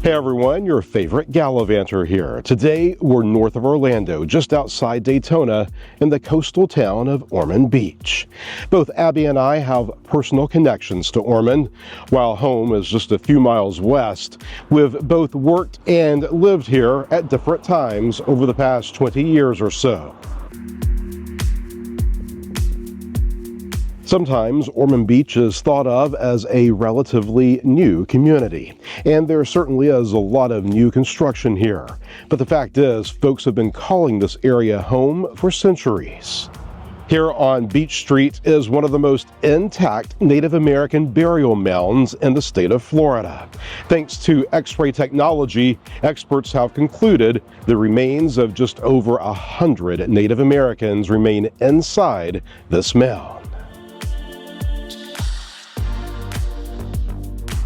Hey everyone, your favorite Gallivanter here. Today we're north of Orlando, just outside Daytona in the coastal town of Ormond Beach. Both Abby and I have personal connections to Ormond. While home is just a few miles west, we've both worked and lived here at different times over the past 20 years or so. Sometimes Ormond Beach is thought of as a relatively new community, and there certainly is a lot of new construction here. But the fact is, folks have been calling this area home for centuries. Here on Beach Street is one of the most intact Native American burial mounds in the state of Florida. Thanks to X-ray technology, experts have concluded the remains of just over 100 Native Americans remain inside this mound.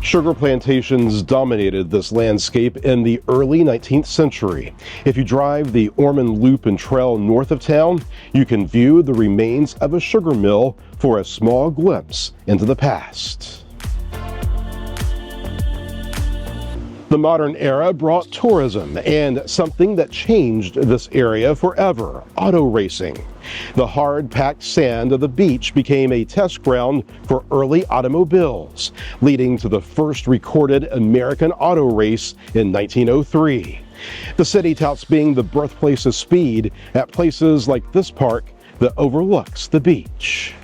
Sugar plantations dominated this landscape in the early 19th century. If you drive the Ormond Loop and Trail north of town, you can view the remains of a sugar mill for a small glimpse into the past. The modern era brought tourism and something that changed this area forever: auto racing. The hard-packed sand of the beach became a test ground for early automobiles, leading to the first recorded American auto race in 1903. The city touts being the birthplace of speed at places like this park that overlooks the beach.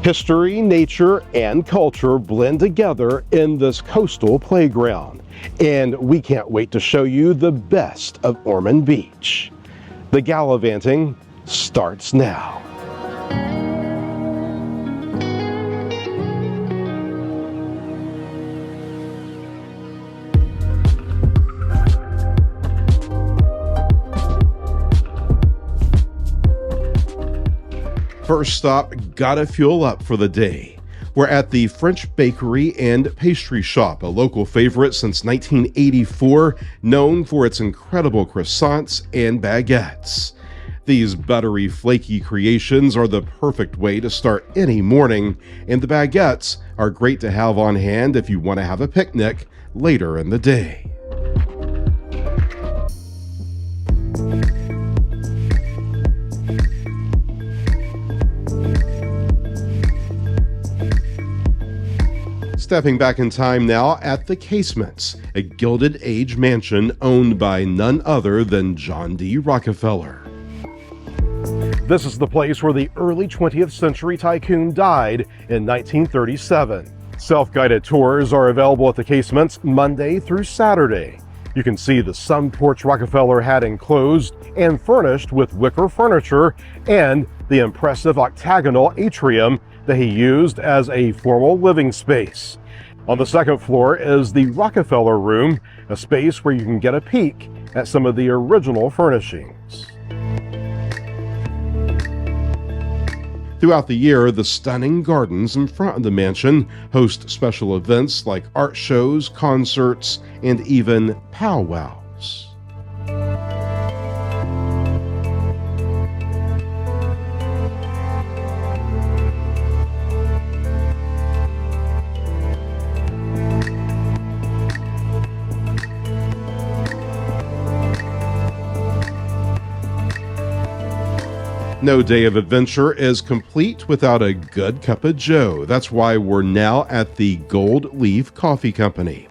History, nature, and culture blend together in this coastal playground, and we can't wait to show you the best of Ormond Beach. The gallivanting starts now. First stop, gotta fuel up for the day. We're at the French Bakery and Pastry Shop, a local favorite since 1984, known for its incredible croissants and baguettes. These buttery, flaky creations are the perfect way to start any morning, and the baguettes are great to have on hand if you want to have a picnic later in the day. Stepping back in time now at the Casements, a Gilded Age mansion owned by none other than John D. Rockefeller. This is the place where the early 20th century tycoon died in 1937. Self-guided tours are available at the Casements Monday through Saturday. You can see the sun porch Rockefeller had enclosed and furnished with wicker furniture and the impressive octagonal atrium that he used as a formal living space. On the second floor is the Rockefeller Room, a space where you can get a peek at some of the original furnishings. Throughout the year, the stunning gardens in front of the mansion host special events like art shows, concerts, and even powwows. No day of adventure is complete without a good cup of joe. That's why we're now at the Gold Leaf Coffee Company.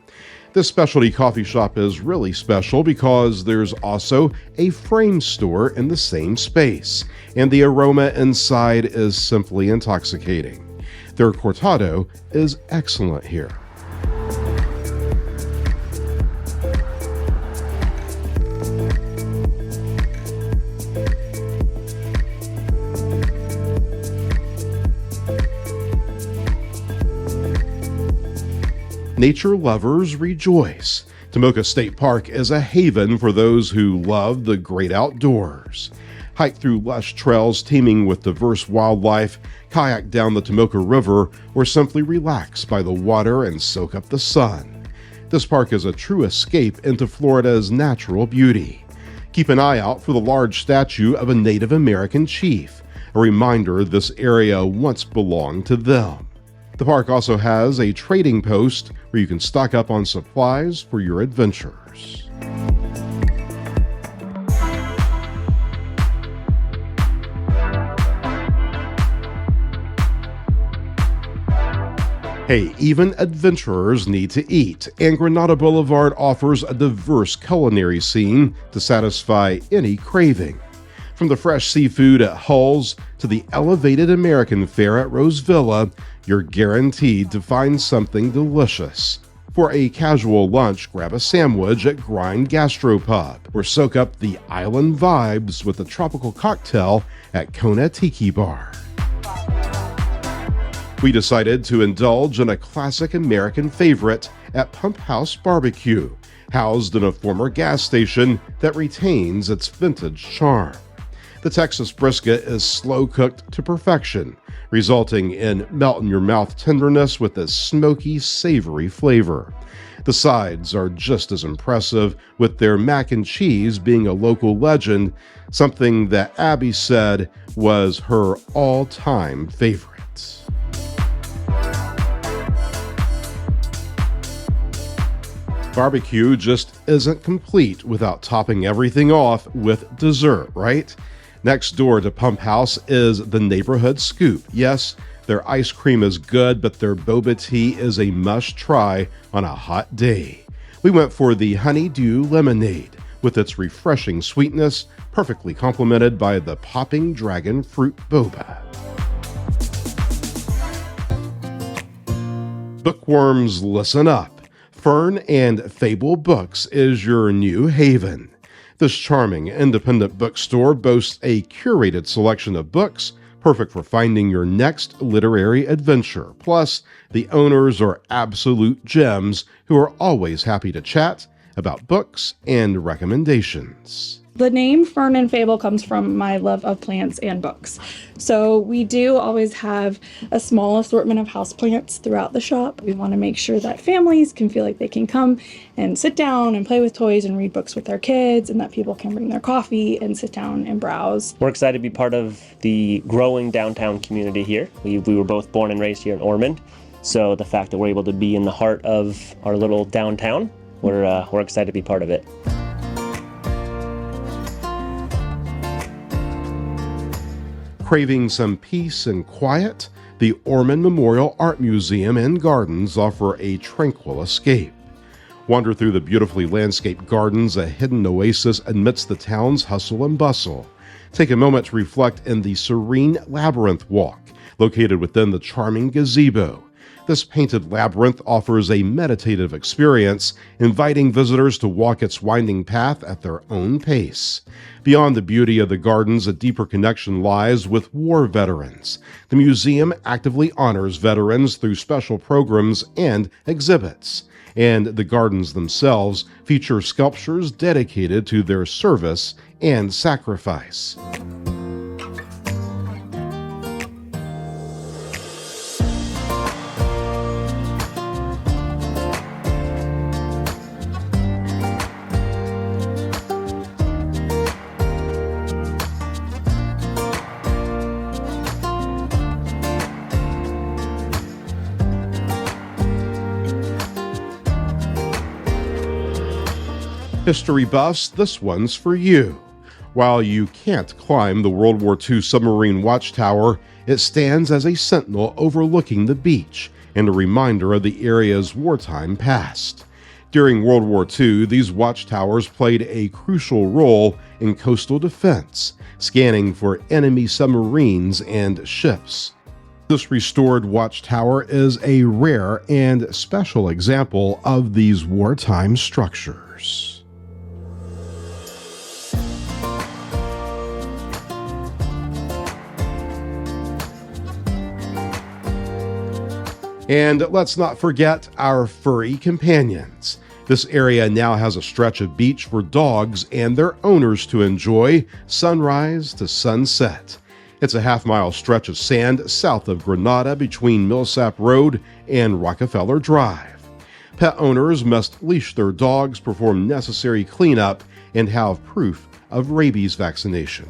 This specialty coffee shop is really special because there's also a frame store in the same space, and the aroma inside is simply intoxicating. Their cortado is excellent here. Nature lovers rejoice. Tomoka State Park is a haven for those who love the great outdoors. Hike through lush trails teeming with diverse wildlife, kayak down the Tomoka River, or simply relax by the water and soak up the sun. This park is a true escape into Florida's natural beauty. Keep an eye out for the large statue of a Native American chief, a reminder this area once belonged to them. The park also has a trading post where you can stock up on supplies for your adventure. adventures. Hey, even adventurers need to eat, and Granada Boulevard offers a diverse culinary scene to satisfy any craving. From the fresh seafood at Hull's to the elevated American fare at Rose Villa, you're guaranteed to find something delicious. For a casual lunch, grab a sandwich at Grind Gastropub, or soak up the island vibes with a tropical cocktail at Kona Tiki Bar. We decided to indulge in a classic American favorite at Pump House Barbecue, housed in a former gas station that retains its vintage charm. The Texas brisket is slow-cooked to perfection, resulting in melt-in-your-mouth tenderness with a smoky, savory flavor. The sides are just as impressive, with their mac and cheese being a local legend, something that Abby said was her all-time favorite. Barbecue just isn't complete without topping everything off with dessert, right? Next door to Pump House is the Neighborhood Scoop. Yes, their ice cream is good, but their boba tea is a must-try on a hot day. We went for the Honeydew Lemonade, with its refreshing sweetness, perfectly complemented by the popping dragon fruit boba. Bookworms, listen up. Fern and Fable Books is your new haven. This charming independent bookstore boasts a curated selection of books, perfect for finding your next literary adventure. Plus, the owners are absolute gems who are always happy to chat about books and recommendations. The name Fern and Fable comes from my love of plants and books. So we do always have a small assortment of houseplants throughout the shop. We want to make sure that families can feel like they can come and sit down and play with toys and read books with their kids, and that people can bring their coffee and sit down and browse. We're excited to be part of the growing downtown community here. We were both born and raised here in Ormond, so the fact that we're able to be in the heart of our little downtown, we're excited to be part of it. Craving some peace and quiet? The Ormond Memorial Art Museum and Gardens offer a tranquil escape. Wander through the beautifully landscaped gardens, a hidden oasis amidst the town's hustle and bustle. Take a moment to reflect in the serene Labyrinth Walk, located within the charming gazebo. This painted labyrinth offers a meditative experience, inviting visitors to walk its winding path at their own pace. Beyond the beauty of the gardens, a deeper connection lies with war veterans. The museum actively honors veterans through special programs and exhibits. And the gardens themselves feature sculptures dedicated to their service and sacrifice. History buffs, this one's for you. While you can't climb the World War II submarine watchtower, it stands as a sentinel overlooking the beach and a reminder of the area's wartime past. During World War II, these watchtowers played a crucial role in coastal defense, scanning for enemy submarines and ships. This restored watchtower is a rare and special example of these wartime structures. And let's not forget our furry companions. This area now has a stretch of beach for dogs and their owners to enjoy sunrise to sunset. It's a half-mile stretch of sand south of Granada between Millsap Road and Rockefeller Drive. Pet owners must leash their dogs, perform necessary cleanup, and have proof of rabies vaccination.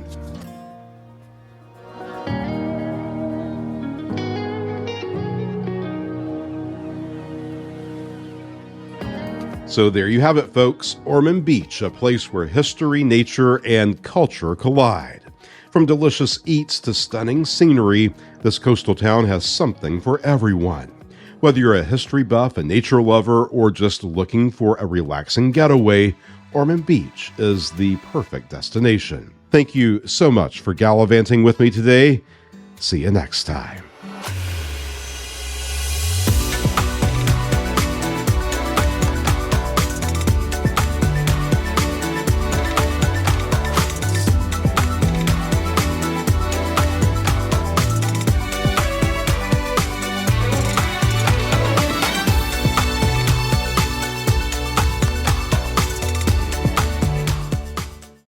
So there you have it, folks. Ormond Beach, a place where history, nature, and culture collide. From delicious eats to stunning scenery, this coastal town has something for everyone. Whether you're a history buff, a nature lover, or just looking for a relaxing getaway, Ormond Beach is the perfect destination. Thank you so much for gallivanting with me today. See you next time.